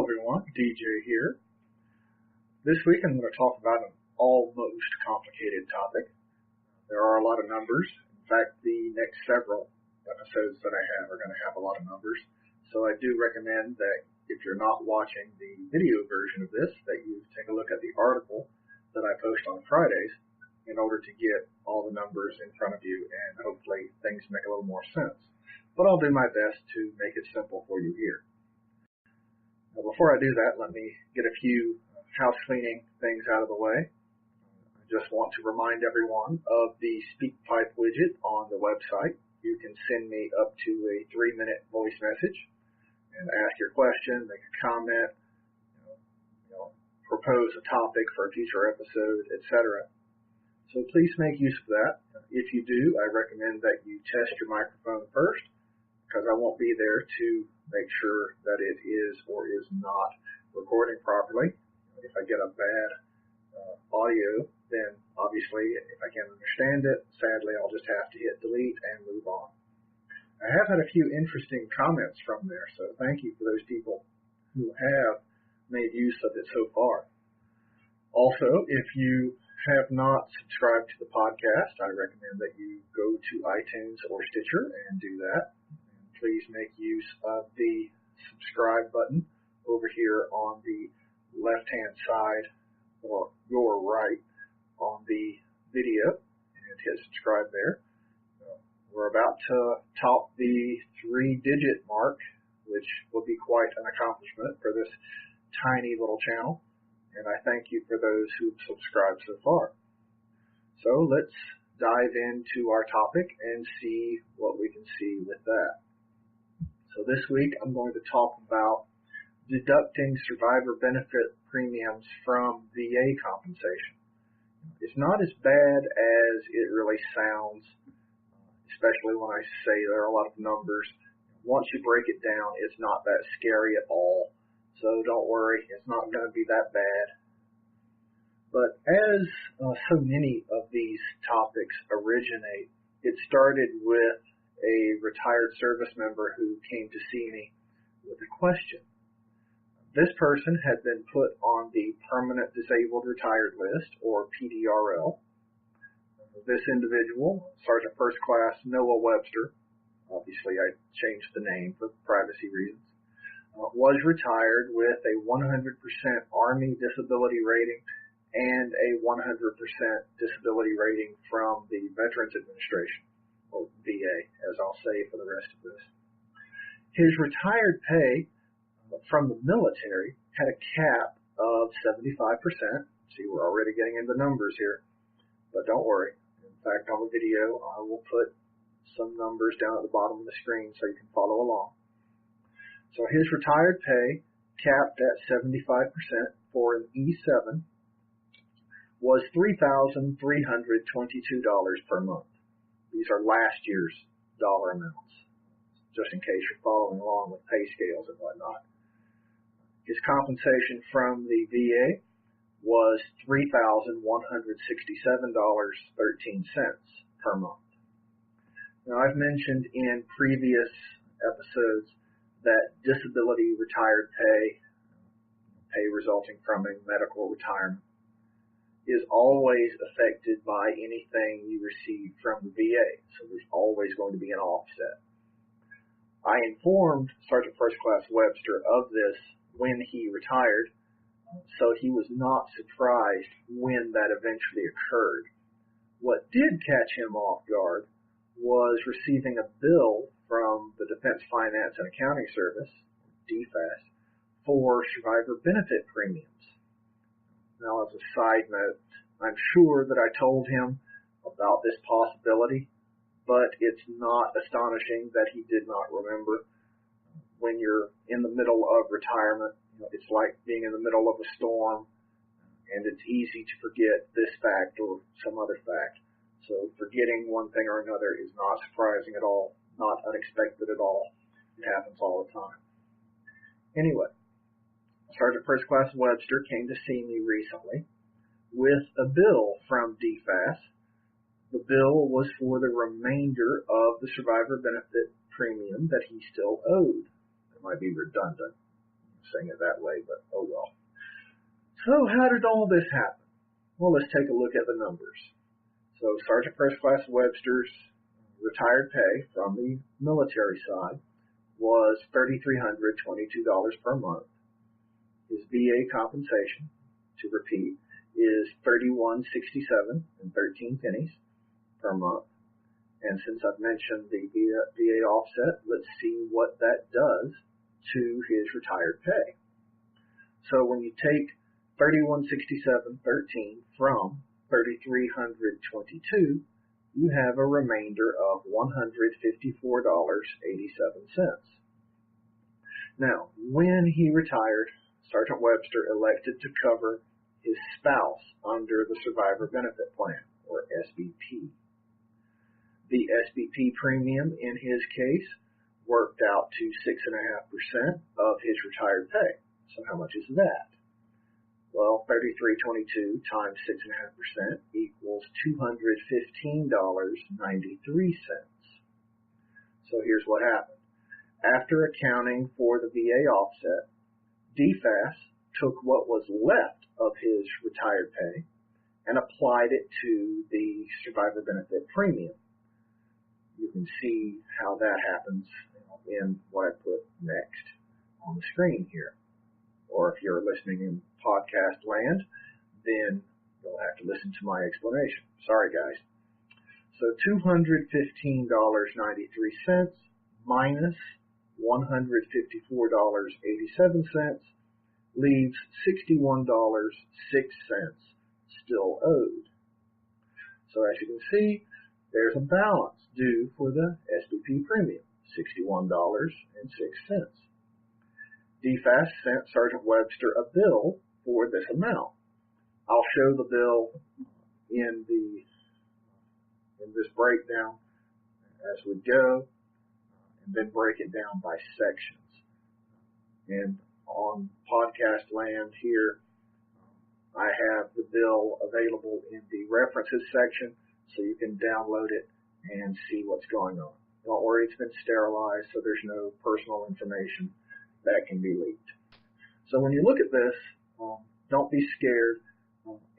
everyone, DJ here. This week I'm going to talk about an almost complicated topic. There are a lot of numbers. In fact, the next several episodes that I have are going to have a lot of numbers. So I do recommend that if you're not watching the video version of this, that you take a look at the article that I post on Fridays in order to get all the numbers in front of you and hopefully things make a little more sense. But I'll do my best to make it simple for you here. Now, before I do that, let me get a few house cleaning things out of the way. I just want to remind everyone of the SpeakPipe widget on the website. You can send me up to a 3-minute voice message and ask your question, make a comment, propose a topic for a future episode, etc. So please make use of that. If you do, I recommend that you test your microphone first, because I won't be there to make sure that it is or is not recording properly. If I get a bad audio, then obviously if I can't understand it, sadly I'll just have to hit delete and move on. I have had a few interesting comments from there, so thank you for those people who have made use of it so far. Also, if you have not subscribed to the podcast, I recommend that you go to iTunes or Stitcher and do that. Please make use of the subscribe button over here on the left-hand side or your right on the video and hit subscribe there. We're about to top the 3-digit mark, which will be quite an accomplishment for this tiny little channel, and I thank you for those who've subscribed so far. So let's dive into our topic and see what we can see with that. So this week I'm going to talk about deducting survivor benefit premiums from VA compensation. It's not as bad as it really sounds, especially when I say there are a lot of numbers. Once you break it down, it's not that scary at all. So don't worry, it's not going to be that bad. But as so many of these topics originate, it started with a retired service member who came to see me with a question. This person had been put on the Permanent Disabled Retired List, or PDRL. This individual, Sergeant First Class Noah Webster, obviously I changed the name for privacy reasons, was retired with a 100% Army disability rating and a 100% disability rating from the Veterans Administration, or VA, as I'll say for the rest of this. His retired pay from the military had a cap of 75%. See, we're already getting into numbers here, but don't worry. In fact, on the video, I will put some numbers down at the bottom of the screen so you can follow along. So his retired pay, capped at 75% for an E7, was $3,322 per month. These are last year's dollar amounts, just in case you're following along with pay scales and whatnot. His compensation from the VA was $3,167.13 per month. Now, I've mentioned in previous episodes that disability retired pay resulting from a medical retirement, is always affected by anything you receive from the VA. So there's always going to be an offset. I informed Sergeant First Class Webster of this when he retired, so he was not surprised when that eventually occurred. What did catch him off guard was receiving a bill from the Defense Finance and Accounting Service, DFAS, for survivor benefit premiums. Now, as a side note, I'm sure that I told him about this possibility, but it's not astonishing that he did not remember. When you're in the middle of retirement, it's like being in the middle of a storm, and it's easy to forget this fact or some other fact. So forgetting one thing or another is not surprising at all, not unexpected at all. It happens all the time. Anyway, Sergeant First Class Webster came to see me recently with a bill from DFAS. The bill was for the remainder of the survivor benefit premium that he still owed. It might be redundant. saying it that way, but oh well. So how did all this happen? Well, let's take a look at the numbers. So Sergeant First Class Webster's retired pay from the military side was $3,322 per month. His VA compensation, to repeat, is $31.67 and 13 pennies per month. And since I've mentioned the VA offset, let's see what that does to his retired pay. So when you take $31.67.13 from $3,322, you have a remainder of $154.87. Now, when he retired, Sergeant Webster elected to cover his spouse under the Survivor Benefit Plan, or SBP. The SBP premium in his case worked out to 6.5% of his retired pay. So how much is that? Well, $33.22 times 6.5% equals $215.93. So here's what happened. After accounting for the VA offset, DFAS took what was left of his retired pay and applied it to the survivor benefit premium. You can see how that happens in what I put next on the screen here. Or if you're listening in podcast land, then you'll have to listen to my explanation. Sorry, guys. So $215.93 minus $154.87 leaves $61.06 still owed. So as you can see, there's a balance due for the SBP premium, $61.06. DFAS sent Sergeant Webster a bill for this amount. I'll show the bill in this breakdown as we go, and then break it down by sections. And on podcast land here, I have the bill available in the references section, so you can download it and see what's going on. Don't worry, it's been sterilized, so there's no personal information that can be leaked. So when you look at this, don't be scared.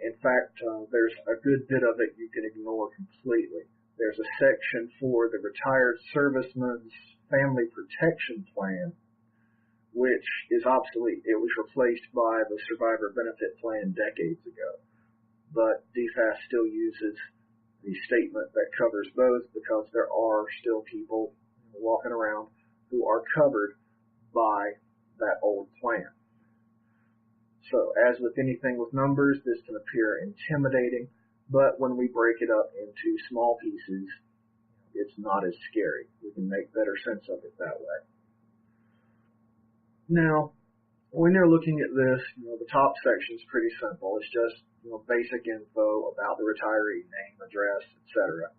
In fact, there's a good bit of it you can ignore completely. There's a section for the Retired Servicemen's Family Protection Plan, which is obsolete. It was replaced by the Survivor Benefit Plan decades ago. But DFAS still uses the statement that covers both because there are still people walking around who are covered by that old plan. So as with anything with numbers, this can appear intimidating, but when we break it up into small pieces, it's not as scary. We can make better sense of it that way. Now, when you're looking at this, the top section is pretty simple. It's just basic info about the retiree, name, address, etc.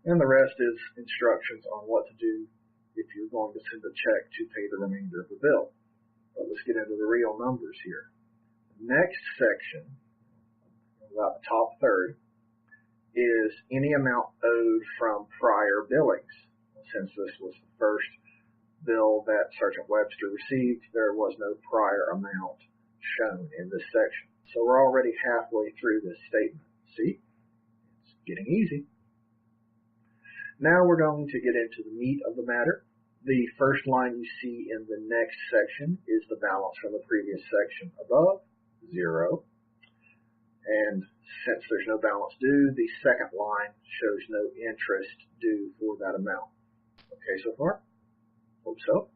And the rest is instructions on what to do if you're going to send a check to pay the remainder of the bill. But let's get into the real numbers here. The next section, about the top third, is any amount owed from prior billings. Since this was the first bill that Sergeant Webster received, there was no prior amount shown in this section. So we're already halfway through this statement. See? It's getting easy. Now we're going to get into the meat of the matter. The first line you see in the next section is the balance from the previous section above, 0. And since there's no balance due, the second line shows no interest due for that amount. Okay so far? Hope so.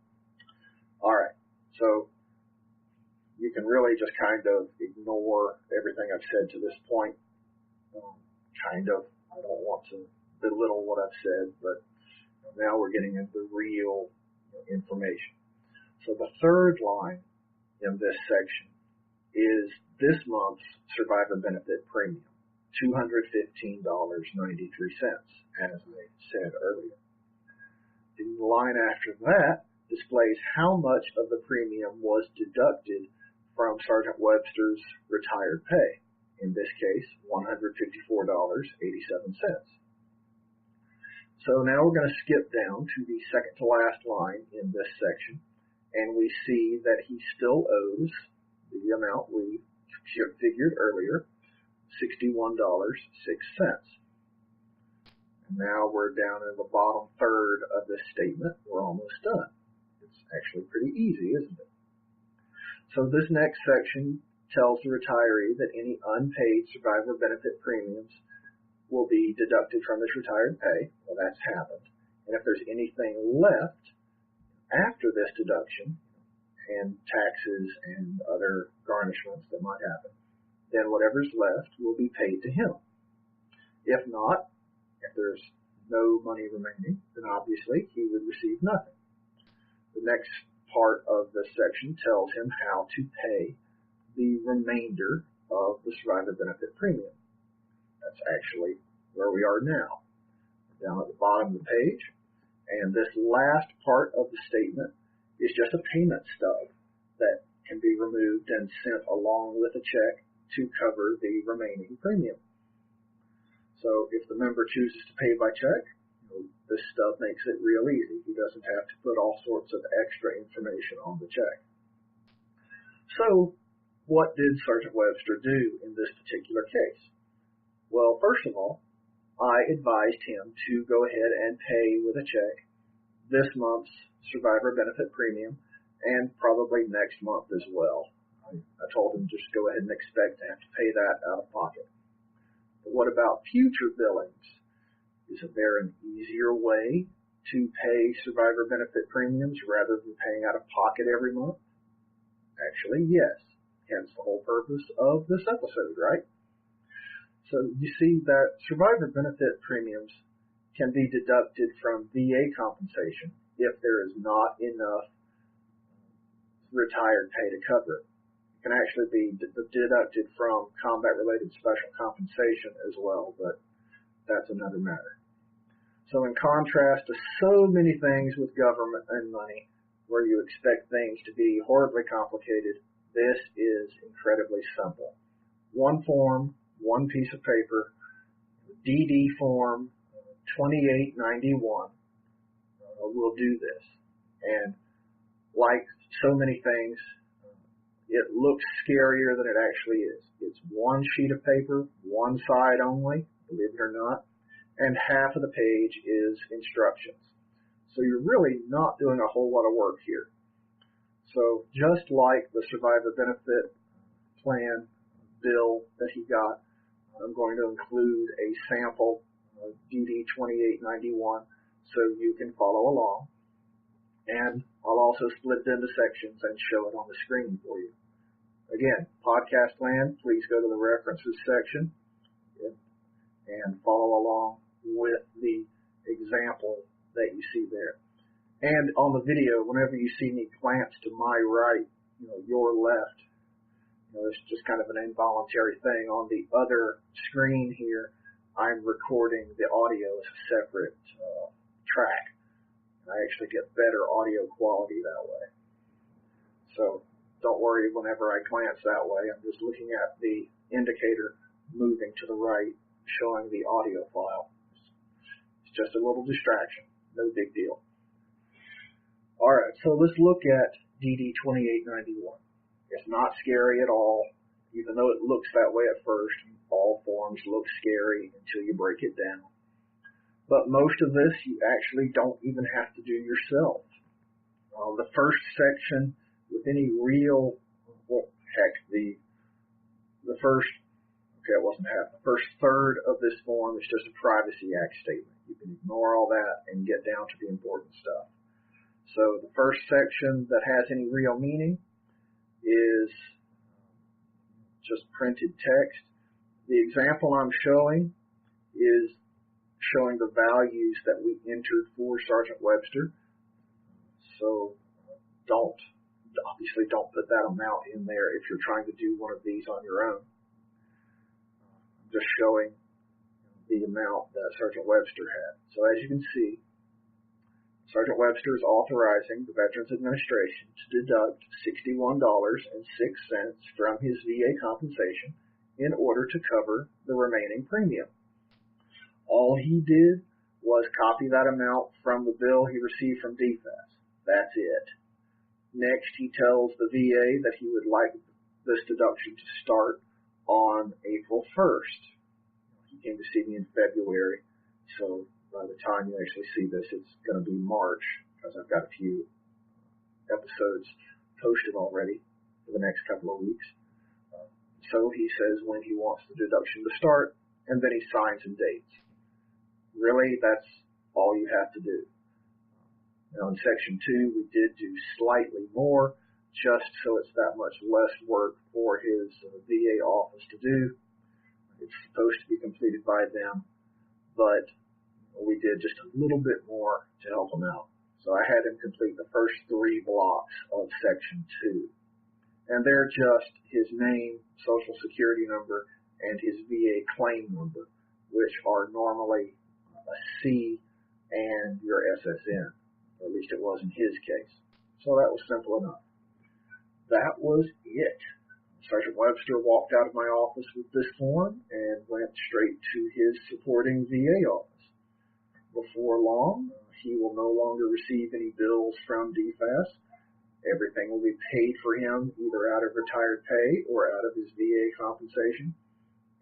All right. So you can really just kind of ignore everything I've said to this point. I don't want to belittle what I've said, but now we're getting into real information. So the third line in this section is this month's survivor benefit premium, $215.93, as I said earlier. The line after that displays how much of the premium was deducted from Sergeant Webster's retired pay, in this case, $154.87. So now we're going to skip down to the second to last line in this section, and we see that he still owes the amount we figured earlier, $61.06. And now we're down in the bottom third of this statement. We're almost done. It's actually pretty easy, isn't it? So this next section tells the retiree that any unpaid survivor benefit premiums will be deducted from his retired pay. Well, that's happened. And if there's anything left after this deduction, and taxes and other garnishments that might happen, then whatever's left will be paid to him. If not, if there's no money remaining, then obviously he would receive nothing. The next part of this section tells him how to pay the remainder of the survivor benefit premium. That's actually where we are now, down at the bottom of the page. And this last part of the statement is just a payment stub that can be removed and sent along with a check to cover the remaining premium. So if the member chooses to pay by check, this stub makes it real easy. He doesn't have to put all sorts of extra information on the check. So what did Sergeant Webster do in this particular case? Well, first of all, I advised him to go ahead and pay with a check this month's survivor benefit premium and probably next month as well. I told him just go ahead and expect to have to pay that out of pocket. But what about future billings? Isn't there an easier way to pay survivor benefit premiums rather than paying out of pocket every month? Actually, yes. Hence the whole purpose of this episode, right? So you see that survivor benefit premiums can be deducted from VA compensation if there is not enough retired pay to cover it. It can actually be deducted from combat-related special compensation as well, but that's another matter. So in contrast to so many things with government and money, where you expect things to be horribly complicated, this is incredibly simple. One form, one piece of paper, DD form 2891 will do this. And like so many things, it looks scarier than it actually is. It's one sheet of paper, one side only, believe it or not, and half of the page is instructions. So you're really not doing a whole lot of work here. So just like the survivor benefit plan bill that he got, I'm going to include a sample DD 2891 so you can follow along. And I'll also split it into sections and show it on the screen for you. Again, podcast land, please go to the references section and follow along with the example that you see there. And on the video, whenever you see me glance to my right, your left, it's just kind of an involuntary thing. On the other screen here, I'm recording the audio as a separate track. I actually get better audio quality that way. So don't worry whenever I glance that way. I'm just looking at the indicator moving to the right, showing the audio file. It's just a little distraction. No big deal. All right, so let's look at DD 2891. It's not scary at all, even though it looks that way at first. All forms look scary until you break it down. But most of this you actually don't even have to do yourself. The first section with any real, the first third of this form is just a Privacy Act statement. You can ignore all that and get down to the important stuff. So the first section that has any real meaning is just printed text. The example I'm showing is showing the values that we entered for Sergeant Webster. So obviously don't put that amount in there if you're trying to do one of these on your own. I'm just showing the amount that Sergeant Webster had. So as you can see, Sergeant Webster is authorizing the Veterans Administration to deduct $61.06 from his VA compensation in order to cover the remaining premium. All he did was copy that amount from the bill he received from DFAS. That's it. Next, he tells the VA that he would like this deduction to start on April 1st. He came to see me in February, so by the time you actually see this, it's going to be March, because I've got a few episodes posted already for the next couple of weeks. So he says when he wants the deduction to start, and then he signs and dates. Really, that's all you have to do. Now in Section 2, we did do slightly more, just so it's that much less work for his VA office to do. It's supposed to be completed by them, but we did just a little bit more to help him out. So I had him complete the first 3 blocks of Section 2. And they're just his name, Social Security number, and his VA claim number, which are normally a C and your SSN. Or at least it was in his case. So that was simple enough. That was it. Sergeant Webster walked out of my office with this form and went straight to his supporting VA office. Before long, he will no longer receive any bills from DFAS. Everything will be paid for him either out of retired pay or out of his VA compensation,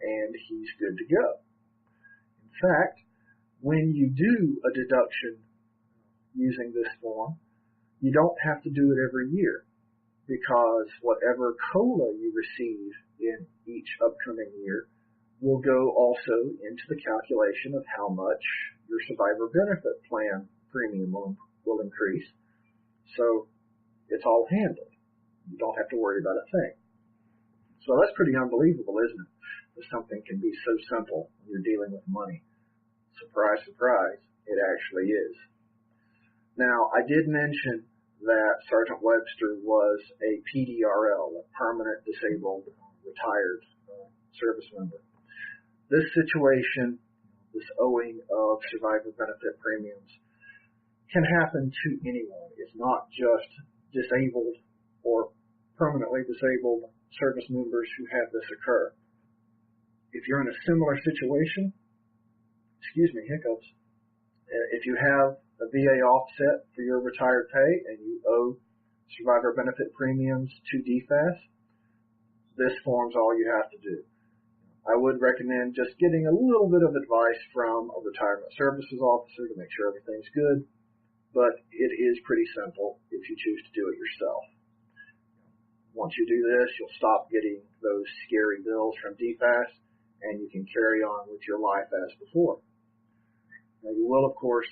and he's good to go. In fact, when you do a deduction using this form, you don't have to do it every year, because whatever COLA you receive in each upcoming year will go also into the calculation of how much your survivor benefit plan premium will increase. So it's all handled. You don't have to worry about a thing. So that's pretty unbelievable, isn't it? That something can be so simple when you're dealing with money. Surprise, surprise, it actually is. Now, I did mention that Sergeant Webster was a PDRL, a permanent disabled retired service member. This situation, this owing of survivor benefit premiums, can happen to anyone. It's not just disabled or permanently disabled service members who have this occur. If you're in a similar situation, hiccups, if you have a VA offset for your retired pay and you owe survivor benefit premiums to DFAS, this form's all you have to do. I would recommend just getting a little bit of advice from a retirement services officer to make sure everything's good, but it is pretty simple if you choose to do it yourself. Once you do this, you'll stop getting those scary bills from DFAS, and you can carry on with your life as before. Now, you will, of course,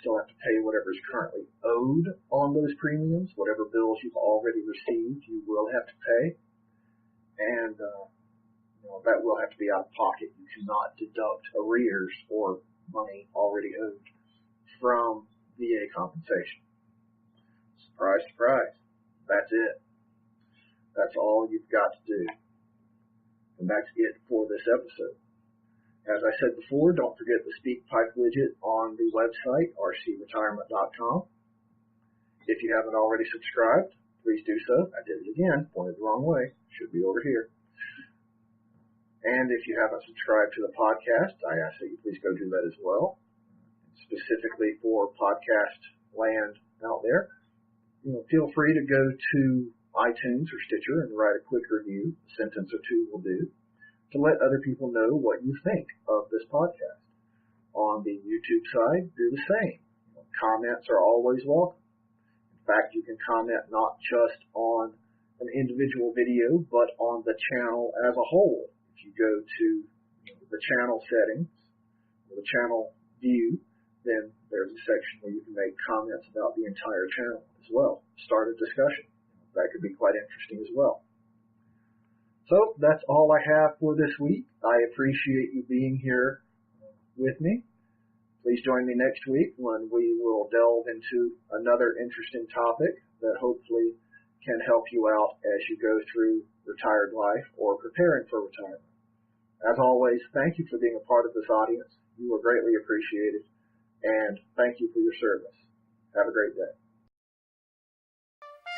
still have to pay whatever is currently owed on those premiums. Whatever bills you've already received, you will have to pay, and that will have to be out of pocket. You cannot deduct arrears or money already owed from VA compensation. Surprise, surprise. That's it. That's all you've got to do. And that's it for this episode. As I said before, don't forget the SpeakPipe widget on the website, rcretirement.com. If you haven't already subscribed, please do so. I did it again, pointed the wrong way. Should be over here. And if you haven't subscribed to the podcast, I ask that you please go do that as well. Specifically for podcast land out there, feel free to go to iTunes or Stitcher and write a quick review. A sentence or two will do, to let other people know what you think of this podcast. On the YouTube side, do the same. Comments are always welcome. In fact, you can comment not just on an individual video, but on the channel as a whole. If you go to the channel settings, or the channel view, then there's a section where you can make comments about the entire channel as well. Start a discussion. That could be quite interesting as well. So that's all I have for this week. I appreciate you being here with me. Please join me next week when we will delve into another interesting topic that hopefully can help you out as you go through retired life or preparing for retirement. As always, thank you for being a part of this audience. You are greatly appreciated, and thank you for your service. Have a great day.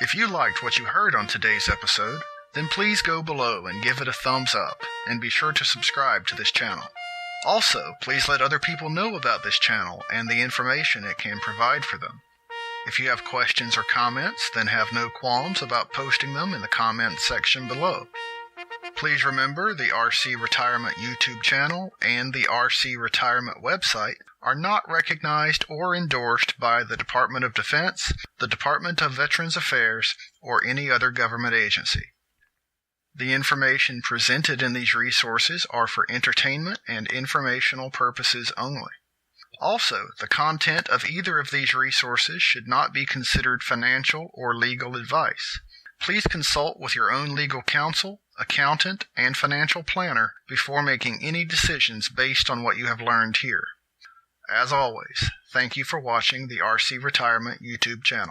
If you liked what you heard on today's episode, then please go below and give it a thumbs up, and be sure to subscribe to this channel. Also, please let other people know about this channel and the information it can provide for them. If you have questions or comments, then have no qualms about posting them in the comments section below. Please remember the RC Retirement YouTube channel and the RC Retirement website are not recognized or endorsed by the Department of Defense, the Department of Veterans Affairs, or any other government agency. The information presented in these resources are for entertainment and informational purposes only. Also, the content of either of these resources should not be considered financial or legal advice. Please consult with your own legal counsel, accountant, and financial planner before making any decisions based on what you have learned here. As always, thank you for watching the RC Retirement YouTube channel.